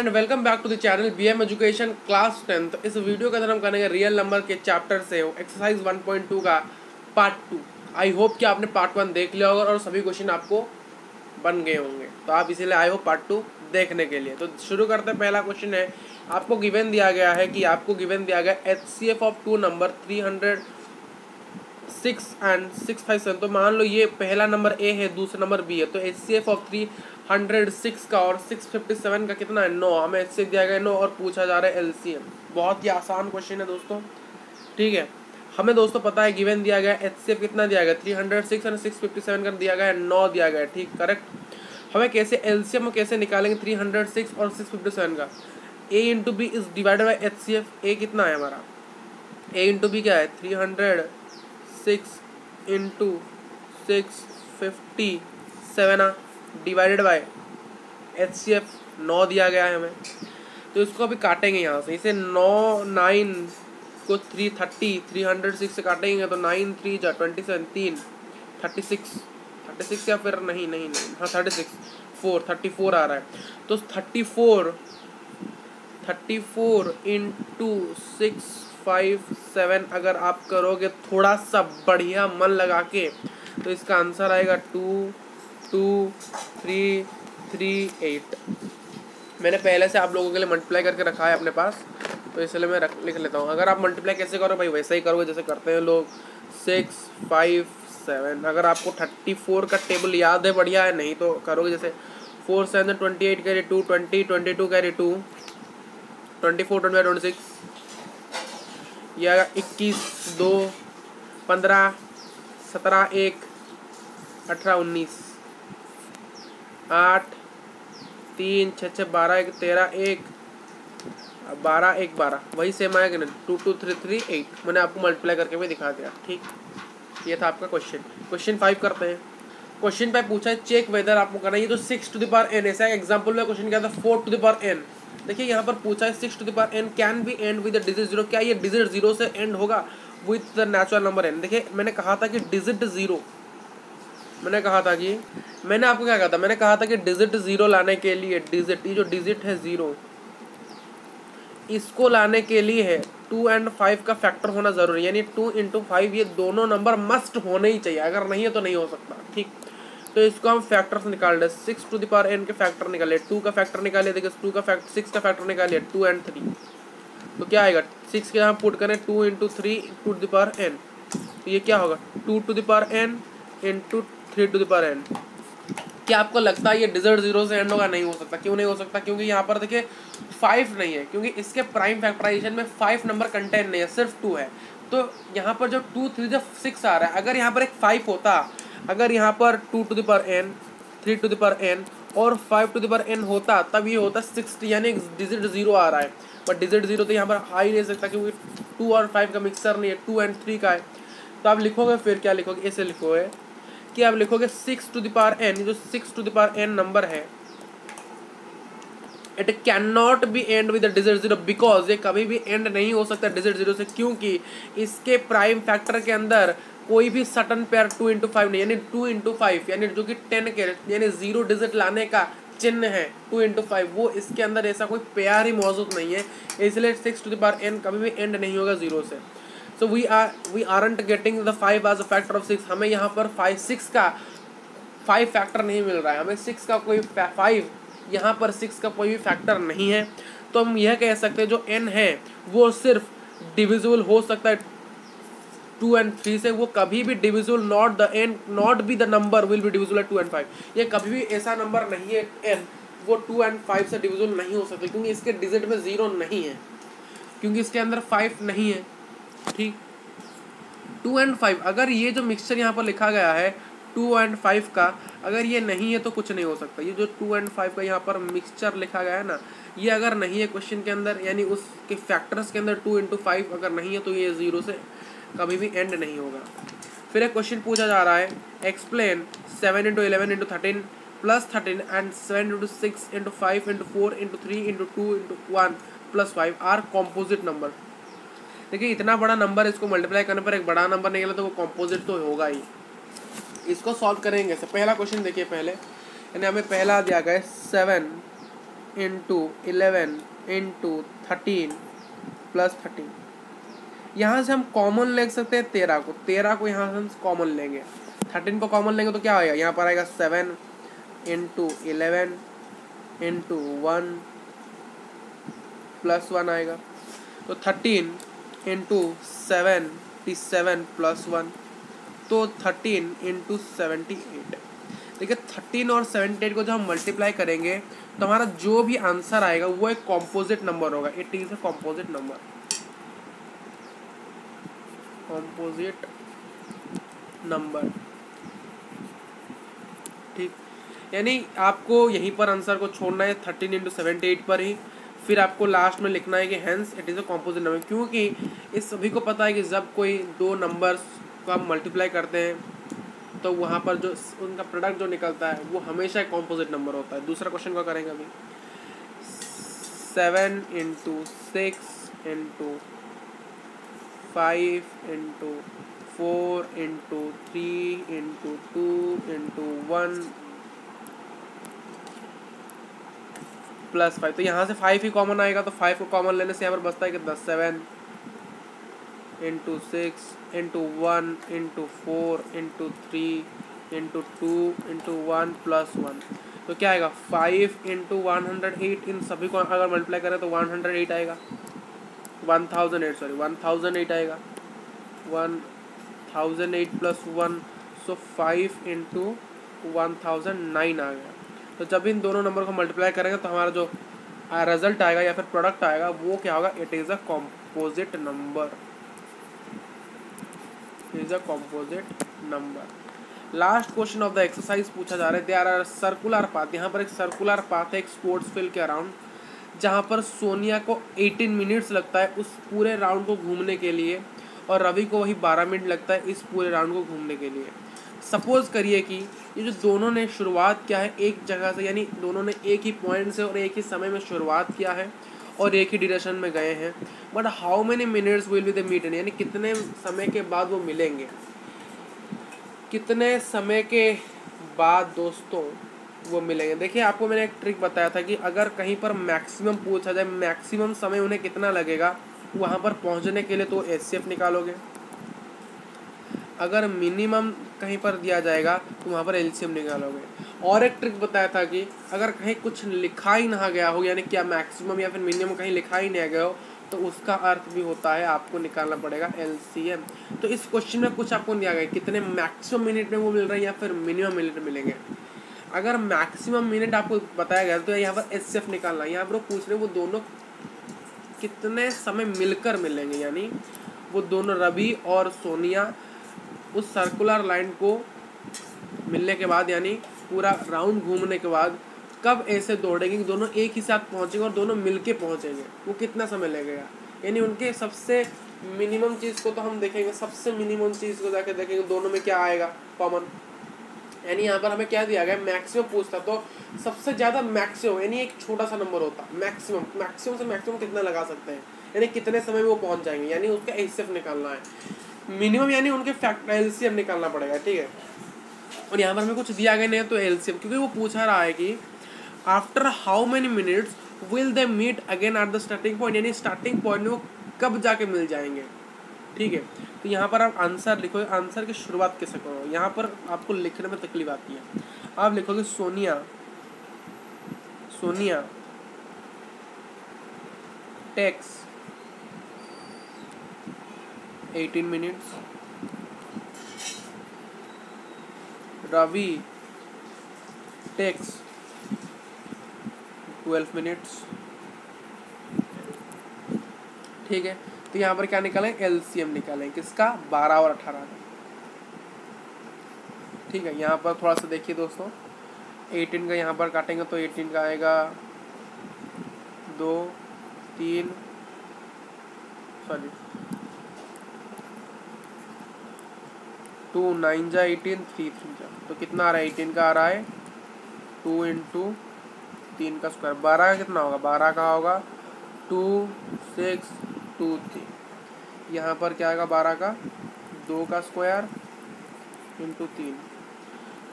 And welcome back to the channel BM Education class 10th। इस video के अंदर हम करेंगे रियल नंबर के चैप्टर से एक्सरसाइज 1.2 का पार्ट 2। आई होप कि आपने पार्ट 1 देख लिया होगा और सभी क्वेश्चन आपको बन गए होंगे, तो आप इसीलिए आए हो पार्ट 2 देखने के लिए। तो शुरू करते हैं। पहला क्वेश्चन है, आपको गिवन दिया गया है कि HCF of two number 306 and 657। तो मान लो ये पहला नंबर ए है, दूसरा नंबर बी है, तो HCF ऑफ 306 का और 657 का कितना है 9। हमें HCF दिया गया है 9 और पूछा जा रहा है LCM। बहुत ही आसान क्वेश्चन है दोस्तों, ठीक है। हमें दोस्तों पता है गिवन दिया गया है HCF कितना दिया गया 306 और 657 का दिया गया है 9 दिया गया है, ठीक करेक्ट। हमें कैसे LCM कैसे निकालेंगे 306 और 657 का। A into B is divided by HCF। A कितना है हमारा, A इंटू बी क्या है 306 इंटू 657 डिवाइडेड बाय HCF 9 दिया गया है हमें। तो इसको अभी काटेंगे यहाँ से, इसे 9 को 306 से काटेंगे तो 9 3 जा 27 3 36 या फिर नहीं हाँ 34 आ रहा है। तो 34 इंटू 657 अगर आप करोगे थोड़ा सा बढ़िया मन लगा के तो इसका आंसर आएगा 22338। मैंने पहले से आप लोगों के लिए मल्टीप्लाई करके रखा है अपने पास, तो इसलिए मैं लिख लेता हूँ। अगर आप मल्टीप्लाई कैसे करो भाई, वैसे ही करोगे जैसे करते हैं लोग 657। अगर आपको 34 का टेबल याद है बढ़िया है, नहीं तो करोगे जैसे 4 7 28 कैरी 2 20 22 कैरी 2 24 25 26 या 21 2 15 17 1 18 19 8 3 6 6 12 1 13 1 12 1 12 वही सेम आएगा ना 22338। मैंने आपको मल्टीप्लाई करके भी दिखा दिया, ठीक। ये था आपका क्वेश्चन 5 करते हैं। क्वेश्चन 5 पूछा है चेक वेदर आपको करना है। ये जो 6 टू द पावर n ऐसा एग्जांपल में क्वेश्चन क्या था 4 टू द पावर n। देखिए यहाँ पर पूछा है 6 to the power n can be end with the digit 0। क्या ये डिजिट 0 से एंड होगा with the natural number n। देखिए मैंने कहा था कि डिजिट 0, मैंने आपको क्या कहा था, मैंने कहा था कि डिजिट 0 लाने के लिए डिजिट, ये जो डिजिट है 0 इसको लाने के लिए है 2 और 5 का फैक्टर होना जरूरी है, यानी 2 इंटू 5 ये दोनों नंबर मस्ट होने ही चाहिए, अगर नहीं है तो नहीं हो सकता, ठीक। तो इसको हम फैक्टर से निकाल रहे, 6 टू द पावर n के फैक्टर निकाले, 2 का फैक्टर निकाले, देखिए 6 का फैक्टर निकालिए 2 और 3। तो क्या आएगा 6 के यहाँ पुट करें 2 into 3 to the power n, तो ये क्या होगा 2 to the power n into 3 to the power n। क्या आपको लगता है ये डिजिट 0 से एंड होगा? नहीं हो सकता। क्यों नहीं हो सकता? क्योंकि यहाँ पर देखिए 5 नहीं है, क्योंकि इसके प्राइम फैक्टराइजेशन में 5 नंबर कंटेंट नहीं है, सिर्फ 2 है। तो यहाँ पर जो 2 3 6 आ रहा है, अगर यहाँ पर एक 5 होता, अगर यहाँ पर 2 to the power n 3 to the power n और 5 टू द पावर n होता, तब ये होता 60, यानी डिजिट 0 आ रहा है। बट डिजिट 0 तो यहाँ पर आ ही नहीं सकता, क्योंकि 2 और 5 का मिक्सर नहीं है, 2 और 3 का है। तो आप लिखोगे फिर क्या लिखोगे, ऐसे लिखोगे कि आप लिखोगे 6 टू द पावर n, जो 6 to the power n number है, it can not be end with digit 0 because ये कभी भी एंड नहीं हो सकता डिजिट 0 से, क्योंकि इसके प्राइम फैक्टर के अंदर कोई भी सटन पेयर 2 इंटू 5 नहीं, यानी 2 इंटू 5 यानी जो कि 10 के यानी 0 डिजिट लाने का चिन्ह है 2 इंटू 5, वो इसके अंदर ऐसा कोई पेयर ही मौजूद नहीं है, इसलिए 6 टू द पावर n कभी भी एंड नहीं होगा 0 से। So we aren't getting the 5 as a factor of 6। हमें यहाँ पर 6 का 5 फैक्टर नहीं मिल रहा है, हमें 6 का कोई 5 यहाँ पर 6 का कोई भी फैक्टर नहीं है। तो हम यह कह सकते हैं जो n है वो सिर्फ डिविजिबल हो सकता है 2 और 3 से, वो कभी भी divisible not be the number will be divisible 2 और 5। ये कभी भी ऐसा नंबर नहीं है n वो 2 और 5 से डिविजिबल नहीं हो सकता, क्योंकि इसके डिजिट में 0 नहीं है, क्योंकि इसके अंदर 5 नहीं है, ठीक। 2 और 5 अगर ये जो मिक्सचर यहाँ पर लिखा गया है 2 और 5 का, अगर ये नहीं है तो कुछ नहीं हो सकता। ये जो 2 और 5 का यहाँ पर मिक्सचर लिखा गया है ना, ये अगर नहीं है क्वेश्चन के अंदर, यानी उसके फैक्टर्स के अंदर 2 इंटू 5 अगर नहीं है, तो ये 0 से कभी भी एंड नहीं होगा। फिर एक क्वेश्चन पूछा जा रहा है, explain 7 into 11 into 13 plus 13 and 7 into 6 into 5 into 4 into 3 into 2 into 1 plus 5 are composite number. देखिए इतना बड़ा नंबर, इसको मल्टीप्लाई करने पर एक बड़ा नंबर निकला तो वो कॉम्पोजिट तो होगा ही। इसको सॉल्व करेंगे। पहला क्वेश्चन देखिए, पहले यानी हमें पहला दिया गया है 7 इंटू 11 इंटू 13 प्लस 13। यहाँ से हम कॉमन ले सकते हैं 13 को यहाँ से हम कॉमन लेंगे। 13 को कॉमन लेंगे तो क्या आएगा, यहाँ पर आएगा 7 इंटू 11 इंटू 1 प्लस 1 आएगा। तो 13 इंटू 77 प्लस 1, तो 13 इंटू 78। देखिए 13 और 78 को जब हम मल्टीप्लाई करेंगे तो हमारा जो भी आंसर आएगा वो एक कॉम्पोजिट नंबर होगा। It is a composite number, composite number. ठीक, यानी आपको यहीं पर आंसर को छोड़ना है 13 इंटू 78 पर ही, फिर आपको लास्ट में लिखना है कि hence it is a composite number, क्योंकि इस सभी को पता है कि जब कोई दो नंबर्स को आप मल्टीप्लाई करते हैं तो वहाँ पर जो उनका प्रोडक्ट जो निकलता है वो हमेशा एक कॉम्पोजिट नंबर होता है। दूसरा क्वेश्चन को करेंगे अभी। 7 into 6 into 5 into 4 into 3 into 2 into 1 plus 5। तो यहाँ से 5 ही कॉमन आएगा, तो 5 को कॉमन लेने से यहाँ पर बचता है कितना, 7 into 6 into 1 into 4 into 3 into 2 into 1 plus 1। तो क्या आएगा 5 इंटू 108। इन सभी को अगर मल्टीप्लाई करें तो 108 आएगा, 1008 आएगा, 1008 प्लस 1, सो 5 इंटू 1009 आ गया। तो जब इन दोनों नंबर को मल्टीप्लाई करेंगे तो हमारा जो रिजल्ट आएगा या फिर प्रोडक्ट आएगा वो क्या होगा, it is a composite number, is a composite number. Last question of the exercise पूछा जा रहा है, देयर आर सर्कुलर पाथ। यहाँ पर एक सर्कुलर पाथ है एक स्पोर्ट्स फील्ड के अराउंड, जहाँ पर सोनिया को 18 मिनट्स लगता है उस पूरे राउंड को घूमने के लिए और रवि को वही 12 मिनट लगता है इस पूरे राउंड को घूमने के लिए। सपोज करिए कि ये जो दोनों ने शुरुआत किया है एक जगह से, यानी दोनों ने एक ही पॉइंट से और एक ही समय में शुरुआत किया है और एक ही डायरेक्शन में गए हैं, but how many minutes will be the meet, यानी कितने समय के बाद वो मिलेंगे, कितने समय के बाद दोस्तों वो मिलेंगे। देखिए आपको मैंने एक ट्रिक बताया था कि अगर कहीं पर मैक्सिमम पूछा जाए, मैक्सिमम समय उन्हें कितना लगेगा वहाँ पर पहुँचने के लिए, तो एचसीएफ निकालोगे। अगर मिनिमम कहीं पर दिया जाएगा तो वहाँ पर एलसीएम निकालोगे। और एक ट्रिक बताया था कि अगर कहीं कुछ लिखा ही ना गया हो, यानी क्या मैक्सिमम या फिर मिनिमम कहीं लिखा ही नहीं गया हो, तो उसका अर्थ भी होता है आपको निकालना पड़ेगा एलसीएम। तो इस क्वेश्चन में कुछ आपको दिया गया कितने मैक्सिमम मिनट में वो मिल रहे हैं या फिर मिनिमम मिनट मिलेंगे। अगर मैक्सिमम मिनट आपको बताया गया तो यहाँ पर एचसीएफ निकालना। यहाँ पर पूछ रहे वो दोनों कितने समय मिलकर मिलेंगे, यानी वो दोनों रवि और सोनिया उस सर्कुलर लाइन को मिलने के बाद, यानी पूरा राउंड घूमने के बाद कब ऐसे दौड़ेंगे कि दोनों एक ही साथ पहुंचेंगे और दोनों मिलके पहुंचेंगे, वो कितना समय लगेगा। यानी उनके सबसे मिनिमम चीज़ को तो हम देखेंगे, सबसे मिनिमम चीज़ को जाके देखेंगे दोनों में क्या आएगा कॉमन। यानी यहाँ पर हमें क्या दिया गया, मैक्सिमम पूछता तो सबसे ज़्यादा मैक्सिमम, यानी एक छोटा सा नंबर होता मैक्सिमम से मैक्सिमम कितना लगा सकते हैं, यानी कितने समय में वो पहुँच जाएंगे, यानी उसका एचसीएफ निकालना है। मिनिमम यानी उनके फैक्टर एलसीएम निकालना पड़ेगा, ठीक है। और यहाँ पर हमें कुछ दिया गया नहीं है तो एलसीएम, क्योंकि वो पूछा रहा है कि after how many minutes will they meet again at the starting point, यानी स्टार्टिंग पॉइंट में वो कब जाके मिल जाएंगे, ठीक है। तो यहाँ पर आप आंसर लिखोगे, आंसर की शुरुआत कैसे करो, यहाँ पर आपको लिखने में तकलीफ आती है। आप लिखोगे Sonia takes 18 minutes, Ravi takes 12 minutes, ठीक है। तो यहाँ पर क्या निकालें, एलसीएम निकालें किसका, 12 और 18 का, ठीक है। यहाँ पर थोड़ा सा देखिए दोस्तों, 18 का यहाँ पर काटेंगे तो 18 का आएगा 2 3 2 9 जा 18 3 3 जा, तो कितना आ रहा है, 18 का आ रहा है 2 इंटू 3 का स्क्वायर, 12 का कितना होगा, 12 का होगा 2 6 2 3। यहाँ पर क्या आएगा 12 का 2 का स्क्वायर इंटू 3,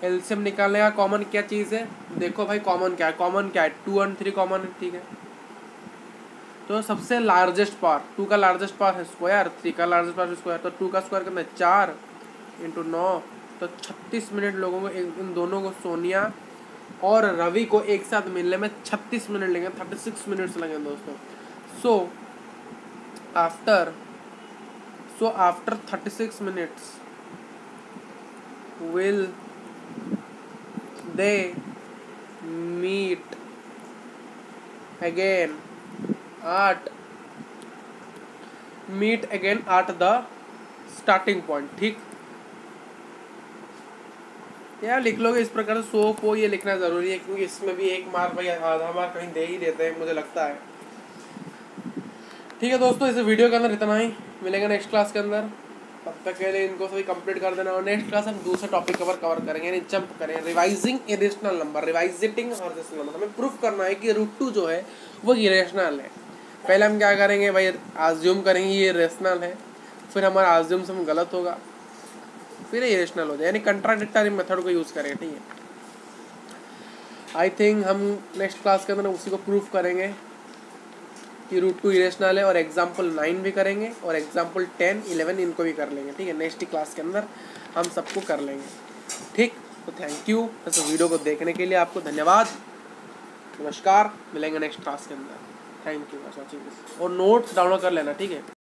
एलसीएम निकालने का कॉमन क्या चीज़ है, देखो भाई कॉमन क्या है, कॉमन क्या है 2 और 3 कॉमन है, ठीक है। तो सबसे लार्जेस्ट पावर 2 का लार्जेस्ट पावर है स्क्वायर, 3 का लार्जेस्ट पावर स्क्वायर, तो 2 का स्क्वायर कितना है 4 × 9, तो 36 मिनट लोगों को इन दोनों को सोनिया और रवि को एक साथ मिलने में 36 मिनट लेंगे, 36 मिनट्स लगेंगे दोस्तों। So after 36 minutes will they meet again at the starting point, ठीक। यार लिख लोगे इस प्रकार से सो को, ये लिखना जरूरी है क्योंकि इसमें भी एक मार्क भाई आधा मार्क कहीं दे ही देते हैं मुझे लगता है। ठीक है दोस्तों, इस वीडियो के अंदर इतना ही, मिलेंगे नेक्स्ट क्लास के अंदर, तब तक के लिए इनको सभी कंप्लीट कर देना और नेक्स्ट क्लास हम दूसरा टॉपिक कवर करेंगे, यानी जंप करेंगे रिवाइजिंग इरेशनल नंबर, रिवाइजिटिंग और रेशनल नंबर। हमें प्रूफ करना है कि √2 जो है वो इरेशनल है। पहले हम क्या करेंगे भाई, आज्यूम करेंगे ये रेशनल है, फिर हमारा आज्यूम से गलत होगा, फिर इरेशनल हो जाए, यानी कंट्राडिक्टरी मेथड को यूज़ करेंगे, ठीक है। आई थिंक हम नेक्स्ट क्लास के अंदर उसी को प्रूफ करेंगे कि √2 इरेशनल है, और एग्जाम्पल 9 भी करेंगे और एग्जाम्पल 10, 11 इनको भी कर लेंगे, ठीक है। नेक्स्ट क्लास के अंदर हम सबको कर लेंगे, ठीक। तो थैंक यू इस वीडियो को देखने के लिए, आपको धन्यवाद, नमस्कार, मिलेंगे नेक्स्ट क्लास के अंदर। Thank you for watching this, और नोट्स डाउनलोड कर लेना, ठीक है।